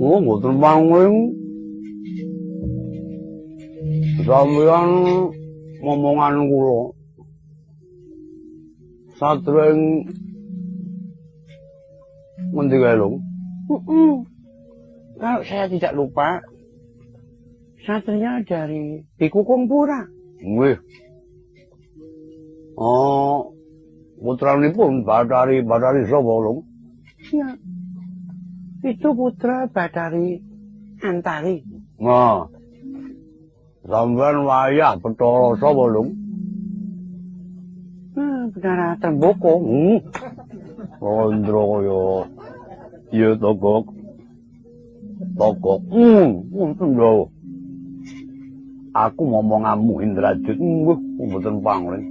Oh, mboten pangling. Sampeyan ngomongan kula. Satring ngendi kae lho? Kalau saya tidak lupa, satrinya dari Bikukung Pura. Nggih. Oh, putranipun Bathari sapa lho? Iya. Itu putra Bathari Antari. Nah. Sampeyan wayah Bathara sapa lho? Bathara Tremboko. Randra kaya iya Togok. Ngoten lho. Aku ngomongamu Indrajit, mboten pangling.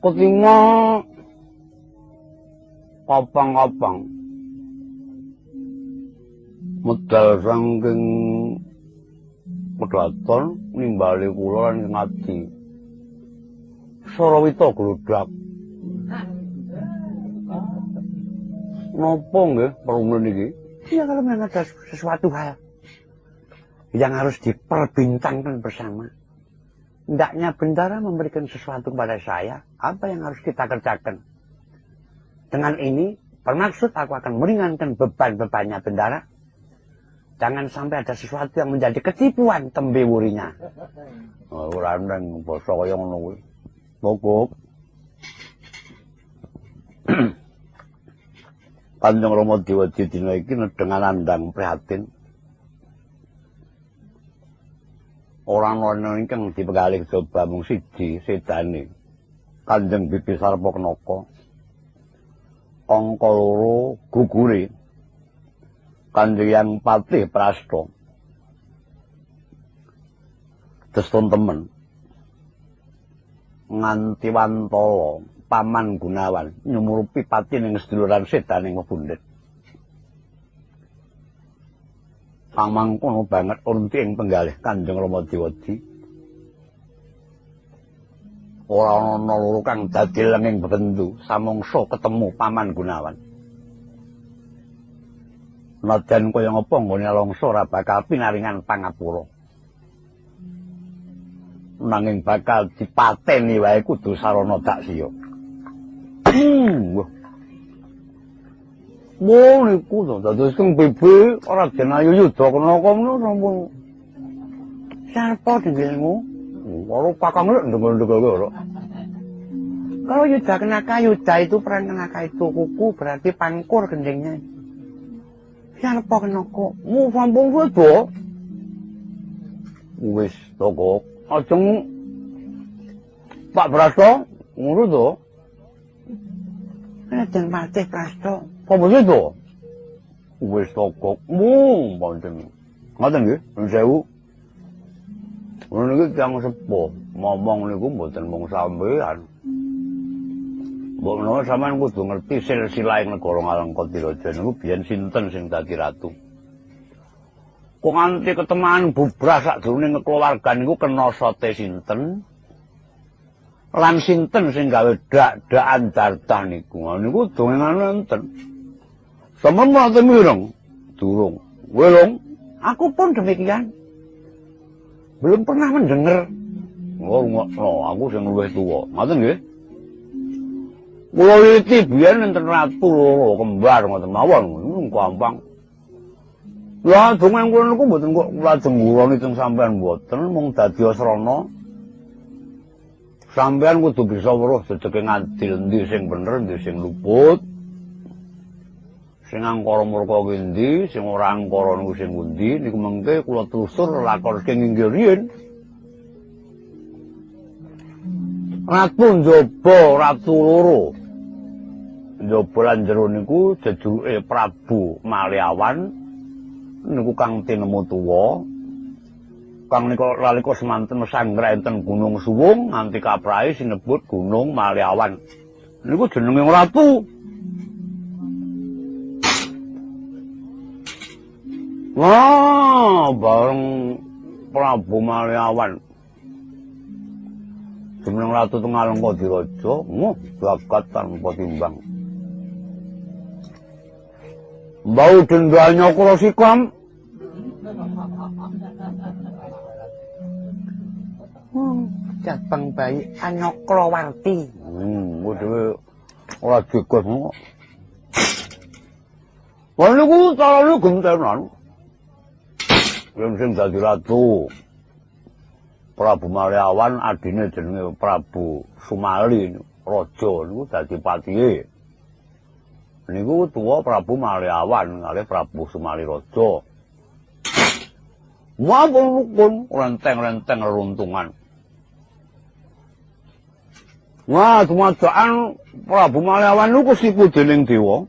Ketinga kapang-kapang medal saking pedaton nimbali kula lan ngati. Sarawita gludak. Napa nggih perumlen iki? Ya kalau memang ada sesuatu hal yang harus diperbintangkan bersama. Hendaknya bendara memberikan sesuatu kepada saya, apa yang harus kita kerjakan. Dengan ini, bermaksud aku akan meringankan beban-bebannya bendara. Jangan sampai ada sesuatu yang menjadi ketipuan tembe wurinya. Ora nang basa kaya ngono kuwi. Pokok. Kanjeng Rama Dewadji dina iki dengan andang prihatin. Orang ana ingkang dipegalih coba mung siji sedane. Kanjeng Bibisar Poknoko. Angka 2 gugure. Kanjeng Yang Patih Prasta. Deston temen. Nganti Wantala Paman Gunawan nyumurupi pati ning seduluran sedaning mebundhet. Pamangkono banget unti ing penggalih Kanjeng Rama Dewadji. Ora ana loro kang dadi lenging bebendu samangsa ketemu Paman Gunawan. Najan kaya ngapa nggone longso ora bakal pinaringan pangapura. Nanging bakal dipateni wae kudu sarana daksiya. Niku to dados kang bebe ora denayu yudha kena kono sampun. Sapa dengelmu? Karo kakang lek ndengel-ndengel karo. Kalau Yuda kena Yuda itu peran kena itu kuku berarti pangkur gendengnya. Siapa kena kok? Mu sampung sedo. Wis toko. Ajeng Pak Brasta ngono to. Ajeng Patih Prasta. Apa sedo? Wis toko. Mu pancen. Ngoten nggih, nuwun sewu. Ngono niku tiyang sepuh. Ngomong niku mboten mung sampean. Mbok menawa sampean kudu ngerti silsilah negara Ngalengkotiraja niku biyen sinten sing dadi ratu. Kok nganti ketemaan bubras sakjroning keluarga niku kena sote sinten? Lan sinten sing gawe dak-dakan dartah niku. Niku dongengan enten. Sampeyan mboten mireng? Durung. Welong, aku pun demikian. Belum pernah mendengar. Oh, aku sing luwih tuwa. Ngoten nggih? Kula iki biyen enten ratu loro kembar ngoten mawon, gampang. Lah dongen kula niku mboten kok lajeng nguroni teng sampean mboten mung dadi asrana. Sampean kudu bisa weruh sedeke ngadil endi sing bener, endi sing luput. Sing angkara murka kuwi endi, sing ora angkara niku sing pundi, niku mengke kula telusur lakonaken inggih riyin. Ratu njaba, ratu loro. Njaba lan jero niku jejuke Prabu Malyawan niku kang tinemu tuwa. Kang nika nalika semanten sanggra enten Gunung Suwung nganti kaprahe sinebut Gunung Malyawan. Niku jenenge ratu. Wah, bareng Prabu Malyawan. Jumeneng Ratu Tengalengka Diraja, bakat tanpa timbang. Mbau dendanya kula sikam. Jabang bayi Anyakrawarti. Dhewe ora dikes ngono. Wong niku carane gentenan. Yen sing dadi ratu Prabu Malyawan adine jenenge Prabu Sumali raja niku dadi patihe. Niku tuwa Prabu Malyawan kalih Prabu Sumali raja. Mampun rukun renteng-renteng reruntungan. Wah, dumadaan Prabu Malyawan niku sipu dening dewa.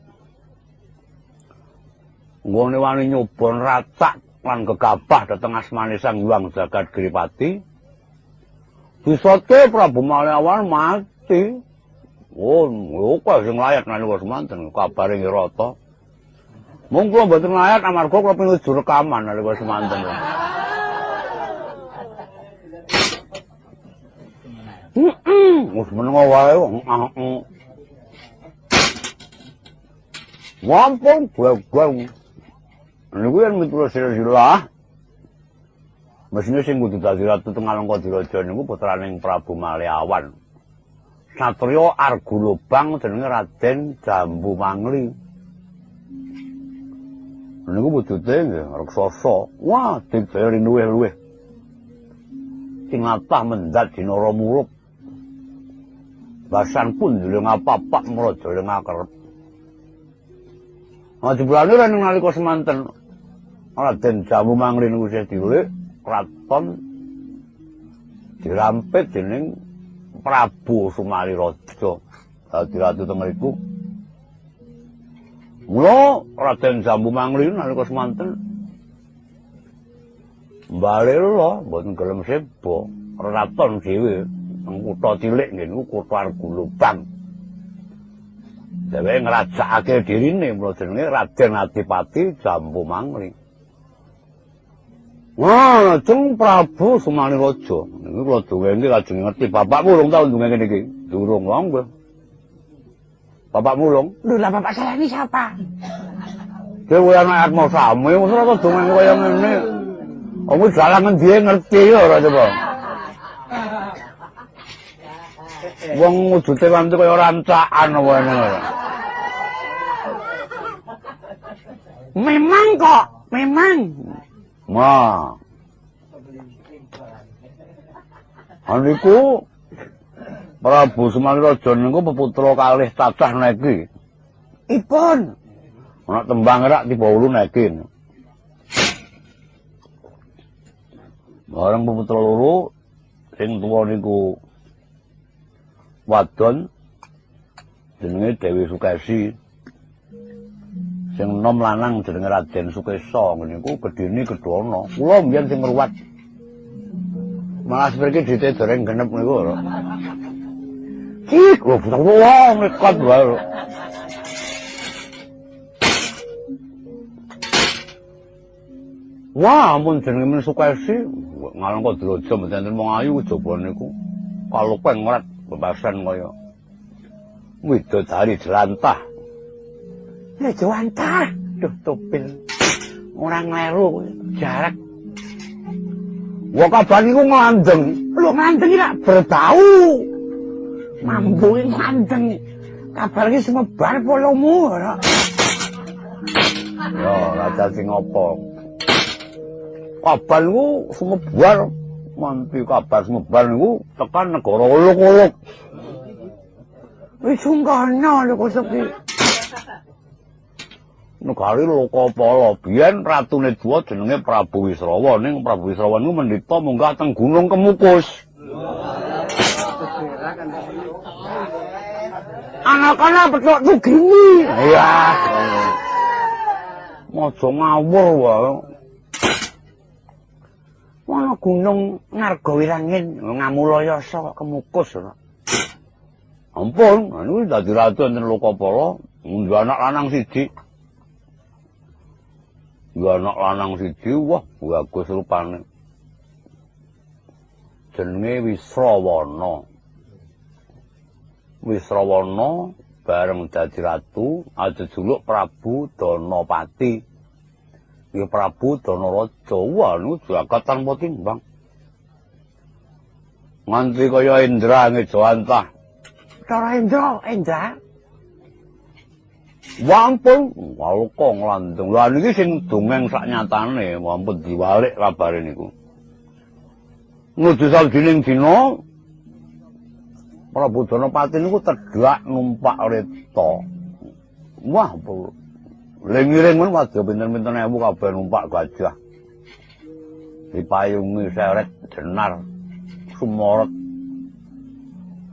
Nggone wani nyoba racak lan gegabah dhateng asmane Sang Hyang Jagat Giripati. Disote Prabu Malyawan mati. Kok sing layat nalika semanten kabare Wirata. Mung kula mboten layat amarga kula pinuju rekaman nalika semanten. Wis menengo wae. Wampun gua. Niku yen miturut silsilah mesine sing kudu dadi Ratu Tengalengka Diraja niku putraning Prabu Malyawan. Satriya Argulubang jenenge Raden Jambu Mangli. Niku wujute nggih raksasa. Wah, dibayari luwih-luwih. Sing latah mendhat dina Ramuruk. Basan pun dhewe ngapapak mraja ing ngakerep. Jebulane lan nalika semanten Raden Jambu Mangli niku isih diulik kraton dirampit dening Prabu Sumali Raja dadi ratu teng mriku. Mula Raden Jambu Mangli nalika semanten mbale lho mboten gelem seba raton dhewe nang kutha cilik nggih niku kutha Argulubang. Dheweke ngrajakake dirine mula jenenge Raden Adipati Jambu Mangli. Wah, lajeng Prabu Sumali Raja. Niku kula dongenge lajeng ngerti bapakmu urung tau dongenge niki. Durung wong kowe. Bapakmu urung? Lho, lah bapak saya ini siapa? Dewe anak atmo sami, mosok ora dongeng kaya ngene. Kamu dalang ngendi ngerti ya ora coba. Wong wujute kanthi kaya rancakan apa ngene. Memang kok, memang. Wah. Aniku Prabu Sumali Raja niku peputra kalih cacah niki. Ipun. Ana tembang rak tiba ulu niki. Bareng peputra loro sing tuwa niku wadon jenenge Dewi Sukesi. Sing enom lanang jenenge Raden Sukesa niku gedene Gedana. Kula mbiyen sing ngruwat. Malah seperti ditedoreng genep niku lho. Cik, lho wong nekat wae. Wah, ampun jenenge men Sukesi, Ngalengka Diraja mboten wong ayu kejaba niku. Kalupeng ngrat bebasan kaya widodari jelantah. Lah jawantah. Duh topil. Ora ngleru jarak. Wong kabar niku nglandeng. Lho nglandeng iki lak berbau. Mambu iki nglandeng. Kabar iki semebar polomu ora. Ya, raja sing apa? Kabar niku semebar, manti kabar semebar niku tekan negara uluk-uluk. Wis sungkana lho kok iki. Negari Lokapala biyen ratune Dua jenenge Prabu Wisrawa ning Prabu Wisrawa niku mendhita munggah teng Gunung Kemukus. Anak-anak betok tugini. Iya. Aja ngawur wae. Ana Gunung Nargawirangin Ngamulaya saka Kemukus. Ampun, niku dadi ratu enten Lokapala, ngundha anak lanang siji. Ya anak lanang siji, wah bagus rupane. Jenenge Wisrawana. Wisrawana bareng dadi ratu ajejuluk Prabu Danapati. Ya Prabu Danaraja wah niku jagat tanpa timbang. Nganti kaya Indra ngejawantah. Cara Indra. Wampun, walka nglandung. Lah niki sing dongeng sak nyatane, wampun diwalik kabare niku. Nuju sawijining dina Prabu Danapati niku tedhak numpak reta. Wah, ling-iring men wadya pinten-pinten ewu kabeh numpak gajah. Dipayungi seret jenar sumorot.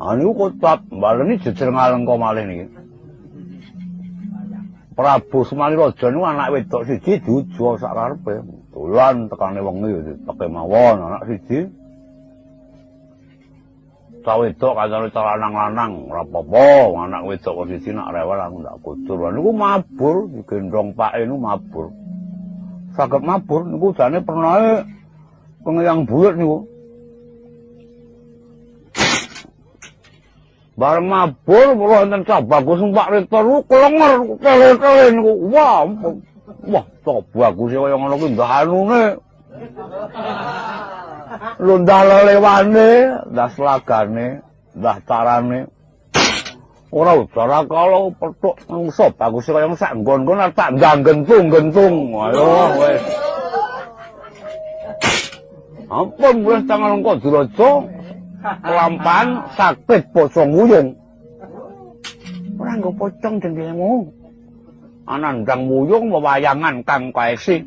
Ah niku kocap baleni jejer ngalengka malih niki. Prabu Sumaliraja niku anak wedok siji duja sak karepe. Dolan tekane wengi ya diteke mawon anak siji. Cawedok kancane lanang-lanang ora apa-apa, anak wedok siji nak rewel aku ndak kudur. Niku mabur digendong pake niku mabur. Saged mabur niku jane pernae pengeyang bulet niku. Bareng mabur kula enten cah bagus numpak reta niku klenger tele-tele niku. Wah, cah bagus kaya ngono kuwi ndak anune. Lho ndah lelewane, ndah slagane, ndah carane. Ora udara kalau petuk mungsuh bagus kaya sak nggon-nggon tak ndang gentung-gentung. Ayo wis. Ampun wis tangan engko diraja. Kelampan sakit pocong muyung. Ora nggo pocong dengkelmu. Anandang muyung wewayangan kang kaesi.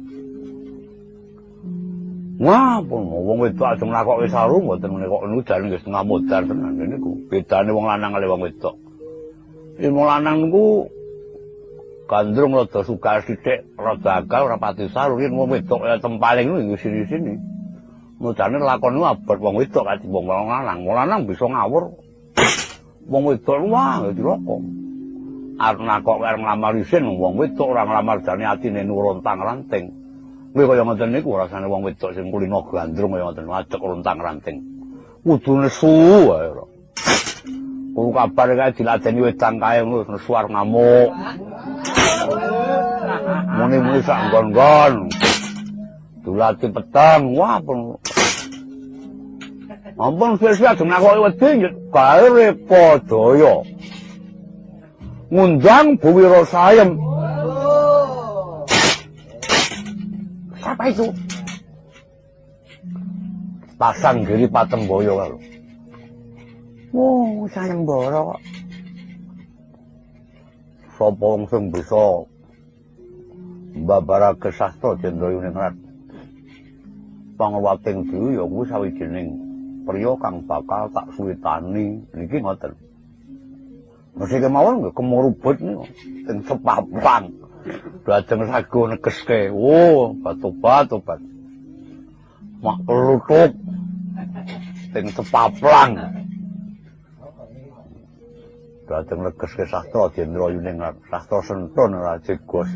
Wah, pun wong wedok ajeng lakoke sarung mboten menika niku jane nggih setengah modar tenan niku. Bedane wong lanang kali wong wedok. Wong lanang niku gandrung rada sukar sithik, rada akal ora pati sarung. Wong wedok kaya tempaling niku sini-sini. Mudane lakon niku abot wong wedok katimbang wong lanang. Wong lanang bisa ngawur. Wong wedok wah diroko. Arep nakok arep nglamar isin wong wedok ora nglamar jane atine nurontang-ranting. Kuwi kaya ngoten niku rasane wong wedok sing kulino gandrung kaya ngoten, ajek rontang-ranting. Kudune suwu wae ora. Kuwi kabar kae diladeni wedang kae ngono suar ngamuk. Muni-muni sak nggon-nggon. Dulati petang, wah pun. Ampun sesuk ajeng nakoki wedi kae padaya. Ngundang Bu Wirasayem. Siapa itu? Pasang Giri Patemboyo kalau. Oh, Sayembara kok. Sapa wong sing bisa mbabarake sastra Jendrayuningrat. Pangwating dhewe ya kuwi sawijining priya kang bakal tak suwitani niki ngoten. Mesti kemawon nggih kemurubut niku sing sepapang. Lajeng sago negeske. Oh, batu-batu. Mak kelutut. Sing sepaplang. Lajeng negeske sastra Jendrayuningrat, sastra sentun Rajegos.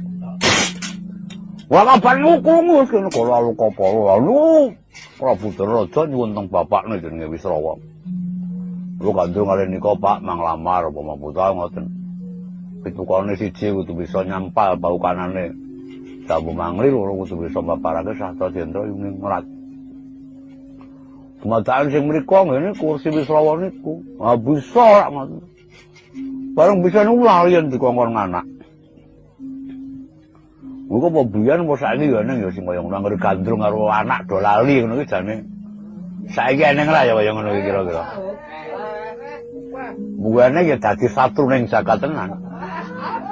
Wah kabar niku krungu kene kala luka para lanu. Prabu Danaraja nyuwun teng bapakne jenenge Wisrawa. Lho kandung kali nika Pak manglamar apa maputa ngoten. Pitukane siji kudu bisa nyampal paukanane. Sabu mangli loro kudu bisa mbabarake sastra Jendrayuningrat. Kemadaan sing mriku ngene kursi Wisrawa niku. Ah bisa ora ngoten. Bareng bisa nulali yen dikongkon anak. Muga apa biyen apa saiki ya nang ya sing kaya ngono anggere gandrung karo anak do lali ngono iki jane. Saiki eneng ra ya kaya ngono iki kira-kira. Mugane ya dadi satru ning jagat tenan.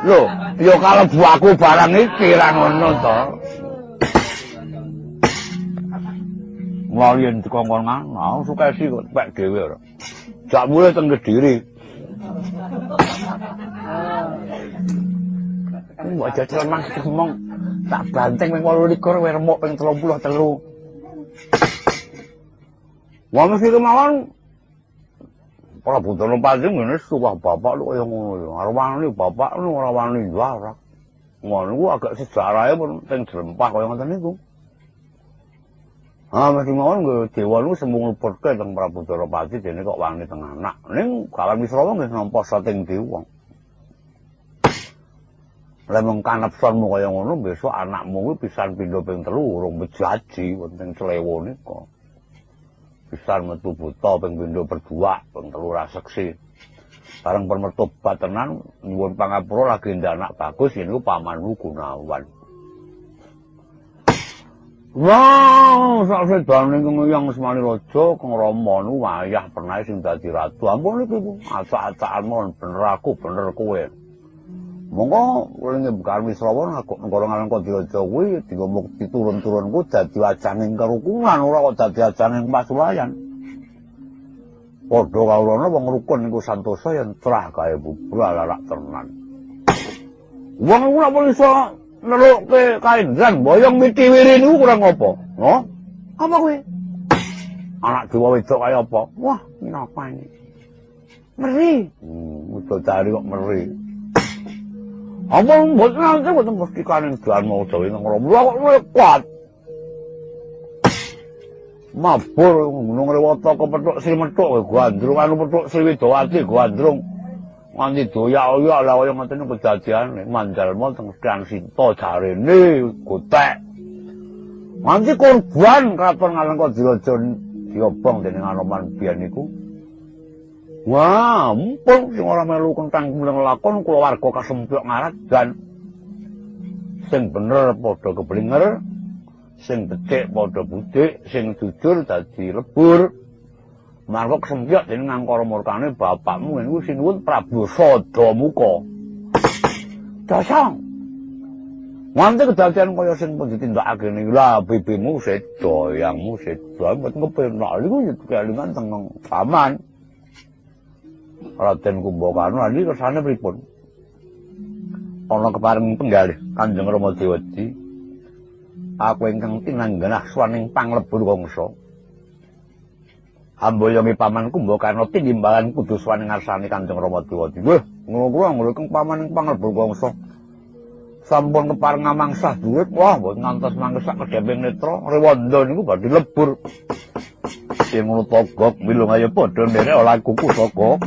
Lho, ya kalebu aku barang iki ra ngono to. Mulai yen dikongkon ngono, sukesi kok pek dhewe ora. Jak mulai teng Kediri. Mbok jajal mang ngomong tak banteng ping 28 kowe remuk ping 33. Wong mesti kemawon Prabu Danapati ngene suwah bapak lu kaya ngono ya. Arep wani bapak lu ora wani ora. Ngono ku agak sejarahe pun teng Jrempah kaya ngoten niku. Ah mesti mawon nggo dewa niku sembung lebetke teng Prabu Darapati dene kok wani teng anak. Ning kawan Wisrawa nggih nampa sating dewa. Lemong kanepsanmu kaya ngono besok anakmu kuwi pisan pindho ping 3 urung bejaji wonten Slewo nika. Pisan metu buta ping pindho berdua ping 3 ra seksi. Bareng permetobat tenan nyuwun pangapura lagi anak bagus niku pamanku Gunawan. Wah, sak sedane kengiyang Semani Raja Kang Rama nu wayah pernah sing dadi ratu. Ampun iki Bu, acak-acakan mon bener aku bener kowe. Monggo kuwi bukan Wisrawa aku negara ngaran Kodiraja kuwi dienggo mukti turun-turunku dadi wajaning kerukunan ora kok dadi wajaning pasulayan. Padha kawulana wong rukun niku santosa yen trah kae bubalarak tenan. Wong ora iso nelukke kaendran boyong mitiwiri niku kurang apa? No? Apa kuwi? Anak dewa wedok kaya apa? Wah, napa iki? Meri. Udah cari kok meri. Apa mboten nate mboten mesti kanen doan mau dewe nang Rama kok kuat. Mabur gunung Rewata kepethuk Sri Methuk Gandrung anu Pethuk Sri Widawati Gandrung. Nganti doyak-oyak lah kaya ngoten niku kedadiane manjalma teng Kang Sinta jarene gotek. Nganti korban katon ngalang Kodiraja diobong dening Anoman biyen niku. Wah, mumpung sing ora melu kentang muleng lakon kula warga kasempyok ngarat dan sing bener padha keblinger, sing becik padha budik, sing jujur dadi lebur. Marga kesempyok dening ngangkara murkane bapakmu niku sinuwun Prabu Sadamuka. Dasang. Nganti kedadian kaya sing pun ditindakake niku lah bibimu sedo, yangmu sedo, mboten kepenak niku kelingan teng paman. Raden Kumbakanu lan iki kersane pripun? Ana kepareng penggalih Kanjeng Rama Dewadi. Aku ingkang tinanggenah swaning panglebur kangsa. Amboyomi paman Kumbakanu tinimbalan kudu swaning ngarsane Kanjeng Rama Dewadi. Wah, ngono kuwi ngulung paman panglebur kangsa. Sampun kepareng ngamangsah dhuwit, wah mboten ngantos mangkesak kedheping netra. Rewanda niku badhe lebur. Sing ngono togok milung ayo padha nderek olah kuku saka